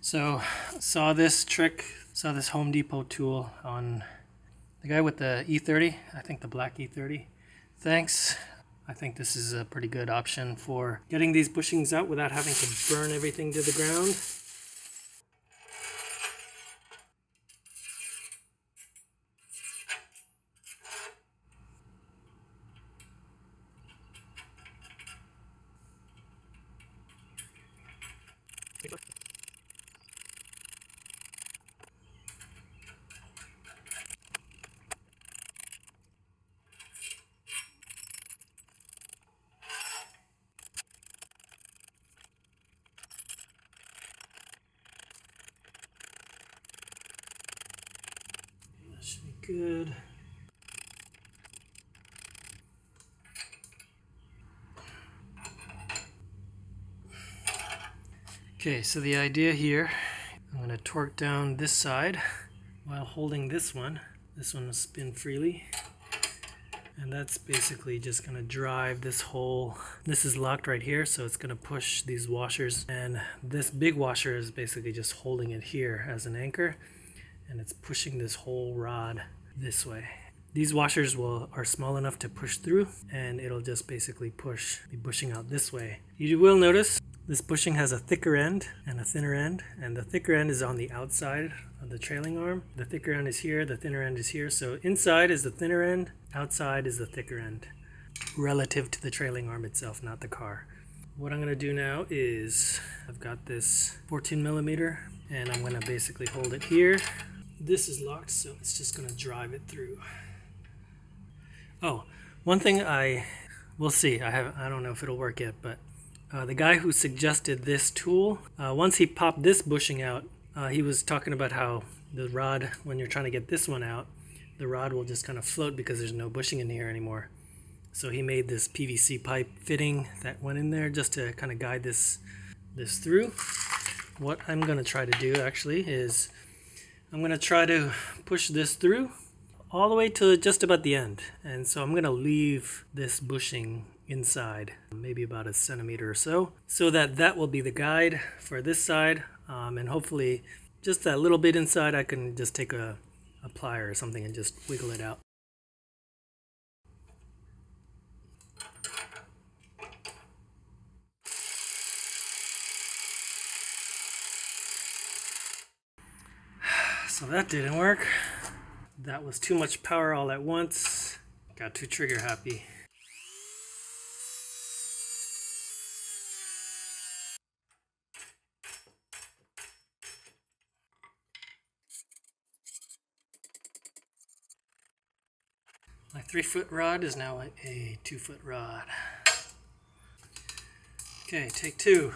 So saw this Home Depot tool on the guy with the E30, I think the black E30. Thanks. I think this is a pretty good option for getting these bushings out without having to burn everything to the ground. Should be good. Okay, so the idea here, I'm going to torque down this side while holding this one. This one will spin freely. And that's basically just going to drive this whole, this is locked right here, so it's going to push these washers. And this big washer is basically just holding it here as an anchor. And it's pushing this whole rod this way. These washers are small enough to push through, and it'll just basically push the bushing out this way. You will notice this bushing has a thicker end and a thinner end, and the thicker end is on the outside of the trailing arm. The thicker end is here, the thinner end is here. So inside is the thinner end, outside is the thicker end, relative to the trailing arm itself, not the car. What I'm going to do now is, I've got this 14mm, and I'm going to basically hold it here. This is locked, so it's just going to drive it through. Oh, one thing we'll see. I don't know if it'll work yet, but the guy who suggested this tool, once he popped this bushing out, he was talking about how the rod, when you're trying to get this one out, the rod will just kind of float because there's no bushing in here anymore. So he made this PVC pipe fitting that went in there just to kind of guide this through. What I'm going to try to do actually is I'm going to try to push this through all the way to just about the end. And so I'm going to leave this bushing inside, maybe about 1 centimeter or so that will be the guide for this side. And hopefully just that little bit inside, I can just take a plier or something and just wiggle it out. So that didn't work. That was too much power all at once. Got too trigger happy. My 3-foot rod is now a 2-foot rod. Okay, take 2.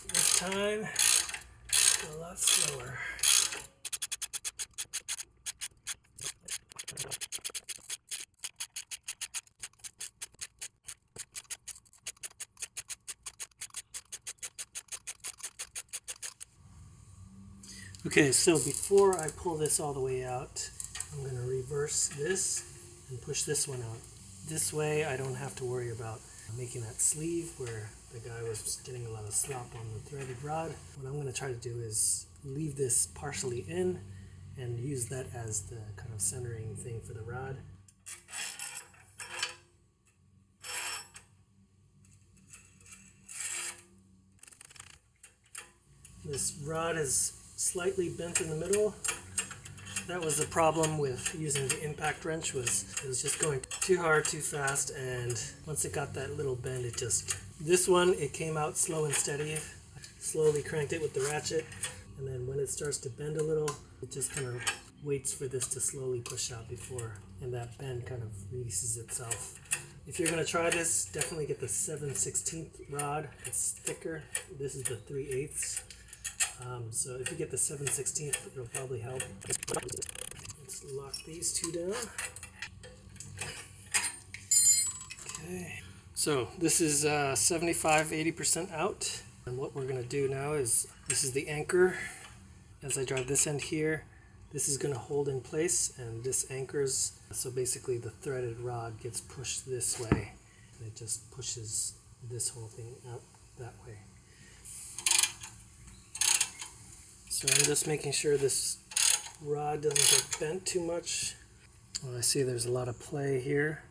This time, a lot slower. Okay, so before I pull this all the way out, I'm going to reverse this and push this one out. This way I don't have to worry about making that sleeve where the guy was getting a lot of slop on the threaded rod. What I'm going to try to do is leave this partially in and use that as the kind of centering thing for the rod. This rod is slightly bent in the middle. That was the problem with using the impact wrench, was it was just going too hard, too fast, and once it got that little bend, this one, it came out slow and steady. I slowly cranked it with the ratchet, and then when it starts to bend a little, it just kind of waits for this to slowly push out and that bend kind of releases itself. If you're going to try this, definitely get the 7/16 rod. It's thicker. This is the 3/8. So if you get the 7/16, it'll probably help. Let's lock these two down. Okay, so this is 75–80% out. And what we're going to do now is, this is the anchor. As I drive this end here, this is going to hold in place, and this anchors. So basically the threaded rod gets pushed this way, and it just pushes this whole thing out that way. So I'm just making sure this rod doesn't get bent too much. Well, I see there's a lot of play here.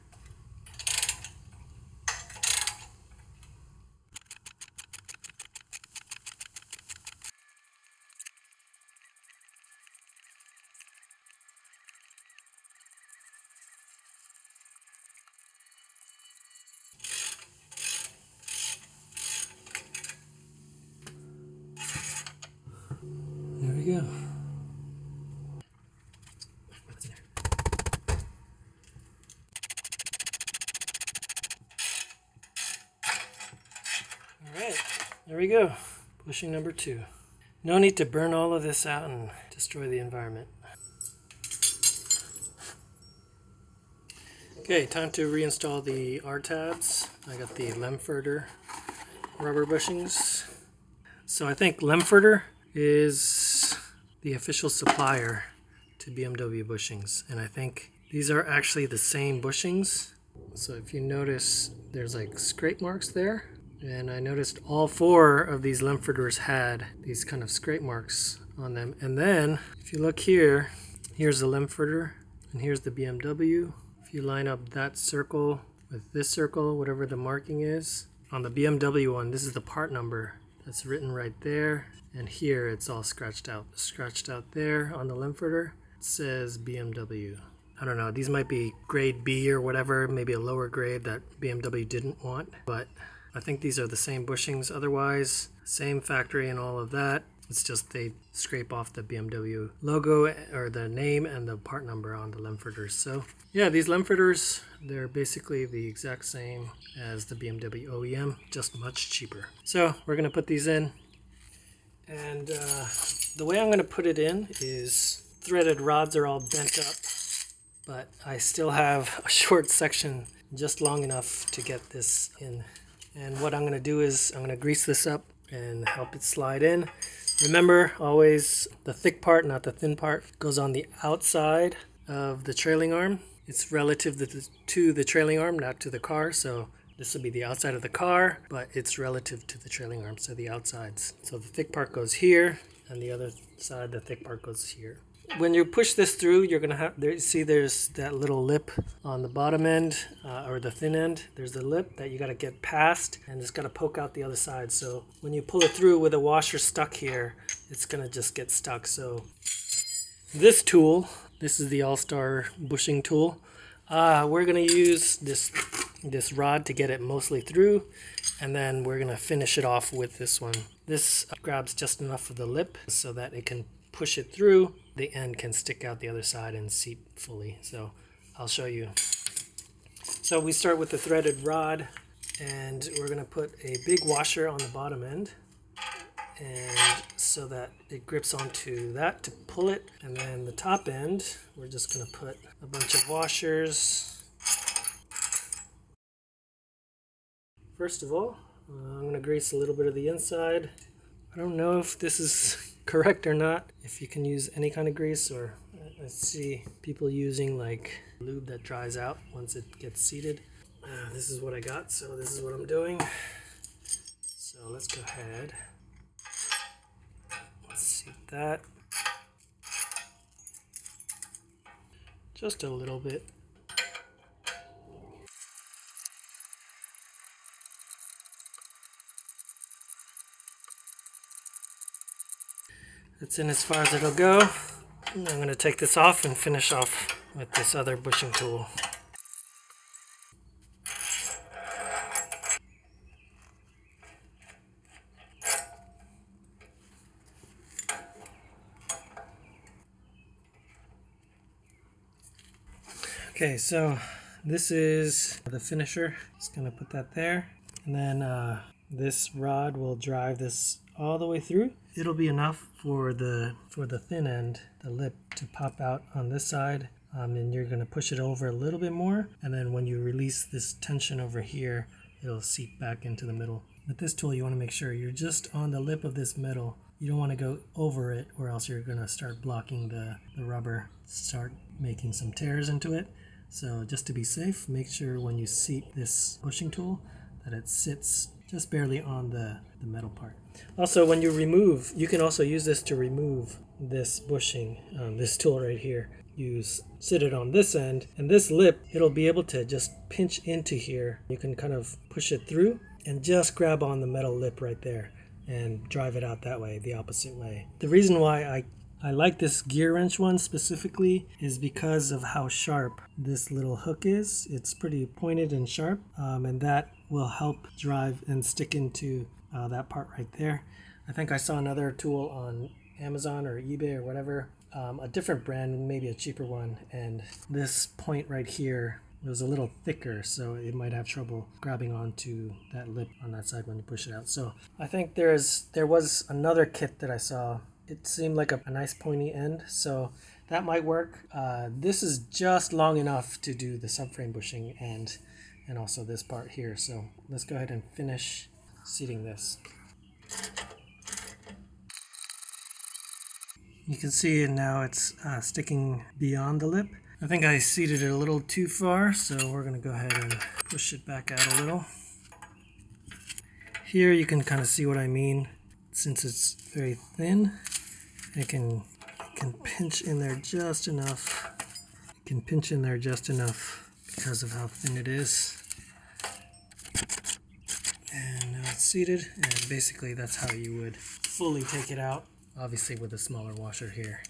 There we go. Alright, there we go. Bushing number 2. No need to burn all of this out and destroy the environment. Okay, time to reinstall the RTABs. I got the Lemforder rubber bushings. So I think Lemforder is the official supplier to BMW bushings, and I think these are actually the same bushings. So if you notice, there's like scrape marks there, and I noticed all 4 of these Lemforders had these kind of scrape marks on them. And then if you look here, here's the Lemforder and here's the BMW. If you line up that circle with this circle, whatever the marking is, on the BMW one, this is the part number that's written right there, and here it's all scratched out there. On the Lemforder it says BMW. I don't know, these might be grade B or whatever, maybe a lower grade that BMW didn't want, but I think these are the same bushings otherwise, same factory and all of that. It's just they scrape off the BMW logo or the name and the part number on the Lemforders. So yeah, these Lemforders, they're basically the exact same as the BMW OEM, just much cheaper. So we're gonna put these in, and the way I'm gonna put it in is threaded rods are all bent up, but I still have a short section just long enough to get this in. And what I'm gonna do is I'm gonna grease this up and help it slide in. Remember, always the thick part, not the thin part, goes on the outside of the trailing arm. It's relative to the trailing arm, not to the car. So this will be the outside of the car, but it's relative to the trailing arm, so the outsides. So the thick part goes here, and the other side, the thick part goes here. When you push this through, you're gonna have, there's that little lip on the bottom end, or the thin end. There's the lip that you gotta get past, and it's gotta poke out the other side. So when you pull it through with a washer stuck here, it's gonna just get stuck. So this tool, this is the All-Star bushing tool. We're gonna use this rod to get it mostly through, and then we're gonna finish it off with this one. This grabs just enough of the lip so that it can push it through. The end can stick out the other side and seat fully. So I'll show you. So we start with the threaded rod, and we're going to put a big washer on the bottom end, and so that it grips onto that to pull it. And then the top end, we're just going to put a bunch of washers. First of all, I'm going to grease a little bit of the inside. I don't know if this is correct or not, if you can use any kind of grease, or I see people using like lube that dries out once it gets seated. This is what I got, so this is what I'm doing. So let's go ahead. Let's seat that. Just a little bit. That's in as far as it'll go. And I'm going to take this off and finish off with this other bushing tool. Okay, so this is the finisher. Just going to put that there. And then this rod will drive this all the way through. It'll be enough for the thin end, the lip, to pop out on this side, and you're going to push it over a little bit more, and then when you release this tension over here, it'll seep back into the middle. With this tool, you want to make sure you're just on the lip of this middle. You don't want to go over it, or else you're going to start blocking the rubber, start making some tears into it. So just to be safe, make sure when you seat this bushing tool that it sits just barely on the metal part. Also, when you remove, you can also use this to remove this bushing, this tool right here. You sit it on this end, and this lip, it'll be able to just pinch into here. You can kind of push it through and just grab on the metal lip right there and drive it out that way, the opposite way. The reason why I like this gear wrench one specifically is because of how sharp this little hook is. It's pretty pointed and sharp, and that will help drive and stick into that part right there. I think I saw another tool on Amazon or eBay or whatever, a different brand, maybe a cheaper one, and this point right here was a little thicker, so it might have trouble grabbing onto that lip on that side when you push it out. So I think there was another kit that I saw. It seemed like a nice pointy end, so that might work. This is just long enough to do the subframe bushing and also this part here. So let's go ahead and finish seating this. You can see it now, it's sticking beyond the lip. I think I seated it a little too far, so we're going to go ahead and push it back out a little. Here you can kind of see what I mean. Since it's very thin, it can pinch in there just enough. It can pinch in there just enough because of how thin it is. And now it's seated, and basically that's how you would fully take it out, obviously with a smaller washer here.